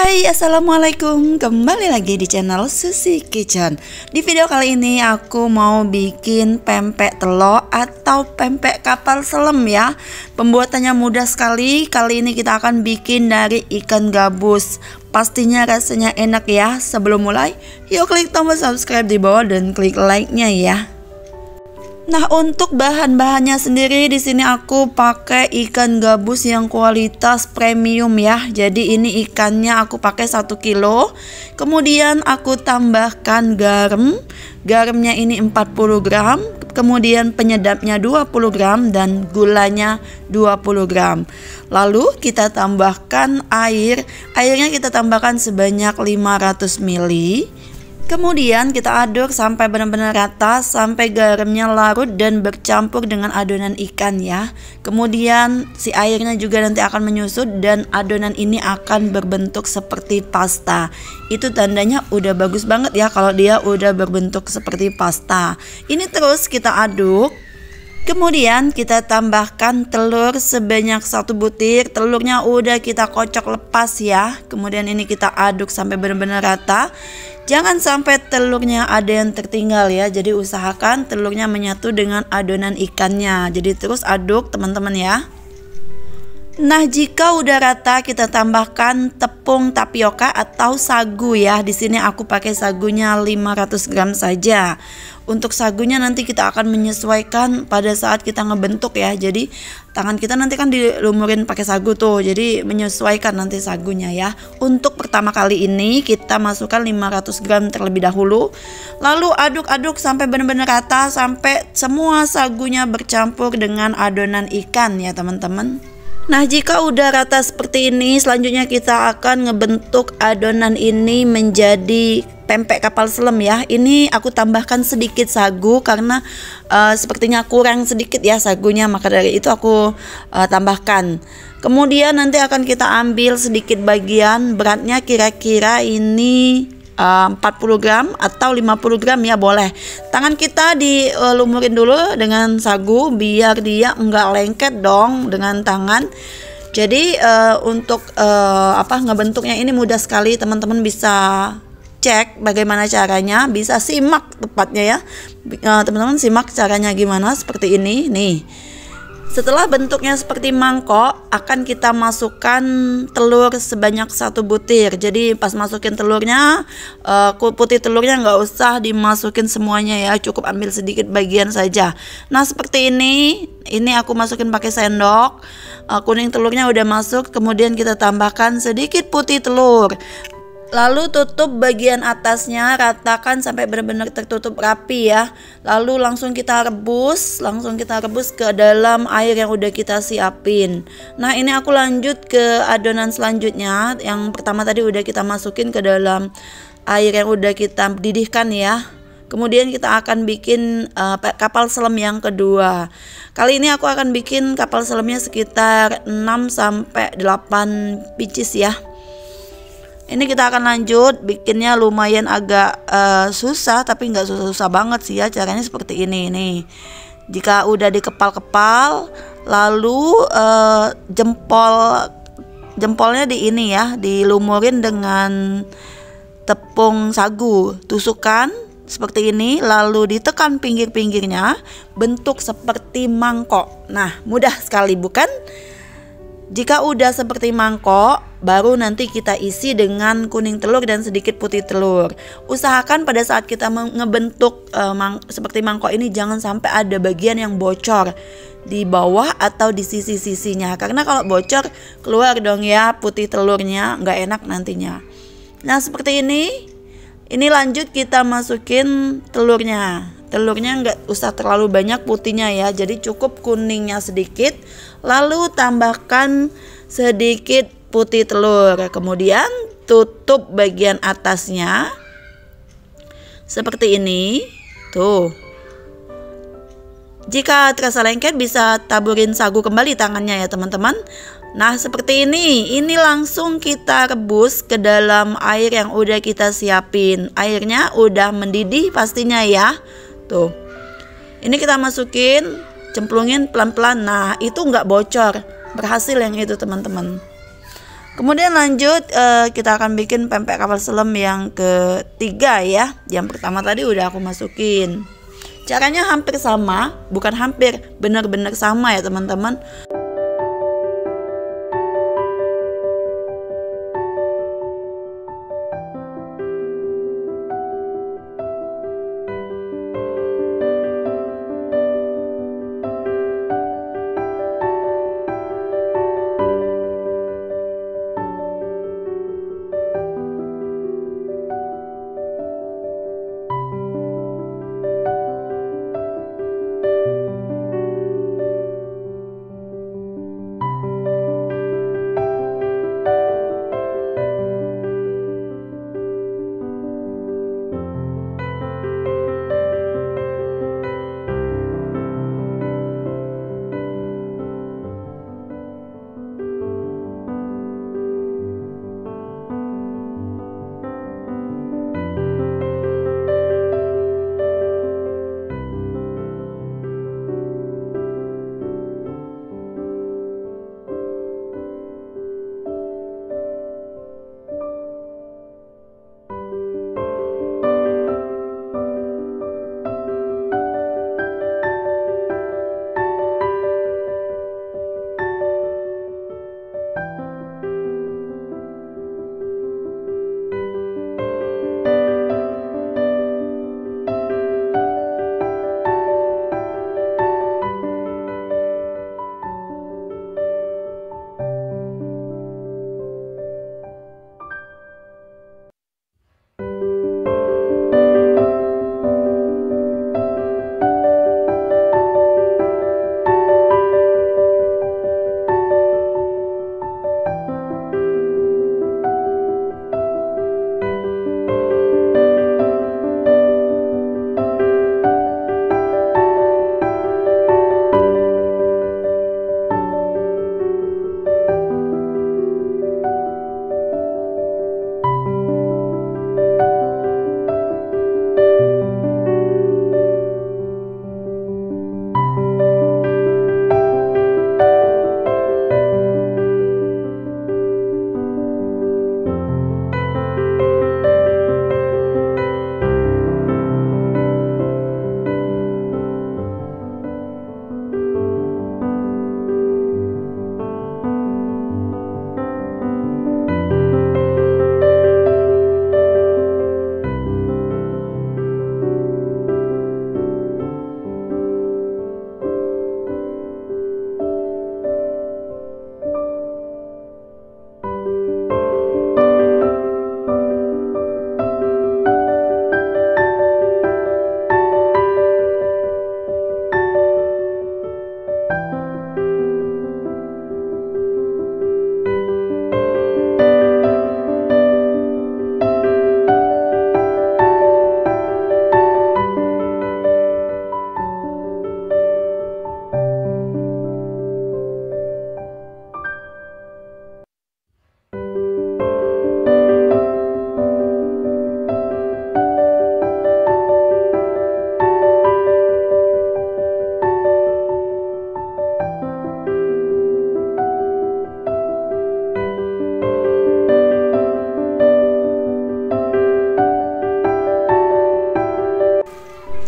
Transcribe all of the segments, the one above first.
Hai, assalamualaikum. Kembali lagi di channel Susi Kitchen. Di video kali ini aku mau bikin pempek telur atau pempek kapal selam ya. Pembuatannya mudah sekali. Kali ini kita akan bikin dari ikan gabus. Pastinya rasanya enak ya. Sebelum mulai, yuk klik tombol subscribe di bawah dan klik like-nya ya. Nah, untuk bahan-bahannya sendiri di sini aku pakai ikan gabus yang kualitas premium ya. Jadi ini ikannya aku pakai 1 kilo. Kemudian aku tambahkan garam. Garamnya ini 40 gram. Kemudian penyedapnya 20 gram dan gulanya 20 gram. Lalu kita tambahkan air. Airnya kita tambahkan sebanyak 500 ml. Kemudian kita aduk sampai benar-benar rata, sampai garamnya larut dan bercampur dengan adonan ikan ya. Kemudian si airnya juga nanti akan menyusut dan adonan ini akan berbentuk seperti pasta. Itu tandanya udah bagus banget ya kalau dia udah berbentuk seperti pasta. Ini terus kita aduk. Kemudian kita tambahkan telur sebanyak 1 butir. Telurnya udah kita kocok lepas ya. Kemudian ini kita aduk sampai benar-benar rata. Jangan sampai telurnya ada yang tertinggal ya. Jadi usahakan telurnya menyatu dengan adonan ikannya. Jadi terus aduk teman-teman ya. Nah, jika udah rata kita tambahkan tepung tapioka atau sagu ya. Di sini aku pakai sagunya 500 gram saja. Untuk sagunya nanti kita akan menyesuaikan pada saat kita ngebentuk ya. Jadi tangan kita nanti kan dilumurin pakai sagu tuh. Jadi menyesuaikan nanti sagunya ya. Untuk pertama kali ini kita masukkan 500 gram terlebih dahulu. Lalu aduk-aduk sampai benar-benar rata, sampai semua sagunya bercampur dengan adonan ikan ya teman-teman. Nah, jika udah rata seperti ini, selanjutnya kita akan ngebentuk adonan ini menjadi pempek kapal selam ya. Ini aku tambahkan sedikit sagu karena sepertinya kurang sedikit ya sagunya, maka dari itu aku tambahkan. Kemudian nanti akan kita ambil sedikit bagian, beratnya kira-kira ini 40 gram atau 50 gram ya boleh. Tangan kita dilumurin dulu dengan sagu biar dia enggak lengket dong dengan tangan. Jadi untuk ngebentuknya ini mudah sekali, teman-teman bisa cek bagaimana caranya, bisa simak tepatnya ya. Teman-teman simak caranya gimana seperti ini nih. Setelah bentuknya seperti mangkok, akan kita masukkan telur sebanyak 1 butir. Jadi pas masukin telurnya, putih telurnya nggak usah dimasukin semuanya ya, cukup ambil sedikit bagian saja. Nah seperti ini aku masukin pakai sendok. Kuning telurnya udah masuk, kemudian kita tambahkan sedikit putih telur. Lalu tutup bagian atasnya, ratakan sampai benar-benar tertutup rapi ya. Lalu langsung kita rebus ke dalam air yang udah kita siapin. Nah, ini aku lanjut ke adonan selanjutnya. Yang pertama tadi udah kita masukin ke dalam air yang udah kita didihkan ya. Kemudian kita akan bikin kapal selam yang kedua. Kali ini aku akan bikin kapal selamnya sekitar 6 sampai 8 pieces ya. Ini kita akan lanjut bikinnya, lumayan agak susah tapi nggak susah-susah banget sih ya. Caranya seperti ini nih. Jika udah dikepal-kepal, lalu jempolnya di ini ya, dilumurin dengan tepung sagu, tusukkan seperti ini, lalu ditekan pinggir-pinggirnya, bentuk seperti mangkok. Nah, mudah sekali bukan? Jika udah seperti mangkok, baru nanti kita isi dengan kuning telur dan sedikit putih telur. Usahakan pada saat kita ngebentuk seperti mangkok ini jangan sampai ada bagian yang bocor di bawah atau di sisi-sisinya. Karena kalau bocor keluar dong ya putih telurnya, nggak enak nantinya. Nah seperti ini. Ini lanjut kita masukin telurnya. Telurnya nggak usah terlalu banyak putihnya ya, jadi cukup kuningnya sedikit. Lalu tambahkan sedikit putih telur. Kemudian tutup bagian atasnya seperti ini. Tuh. Jika terasa lengket bisa taburin sagu kembali tangannya ya teman-teman. Nah seperti ini langsung kita rebus ke dalam air yang udah kita siapin. Airnya udah mendidih pastinya ya. Tuh, ini kita masukin, cemplungin pelan-pelan. Nah itu nggak bocor, berhasil yang itu teman-teman. Kemudian lanjut, kita akan bikin pempek kapal selam yang ketiga ya. Yang pertama tadi udah aku masukin. Caranya hampir sama, bukan hampir, benar-benar sama ya teman-teman.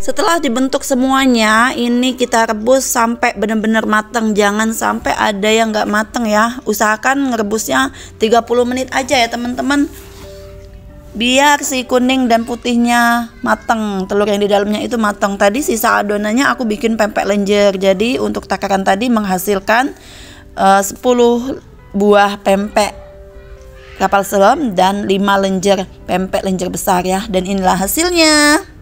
Setelah dibentuk semuanya, ini kita rebus sampai benar-benar matang. Jangan sampai ada yang nggak matang ya. Usahakan ngerebusnya 30 menit aja ya teman-teman, biar si kuning dan putihnya matang, telur yang di dalamnya itu matang. Tadi sisa adonannya aku bikin pempek lenjer. Jadi untuk takaran tadi menghasilkan 10 buah pempek kapal selam dan 5 lenjer pempek lenjer besar ya. Dan inilah hasilnya.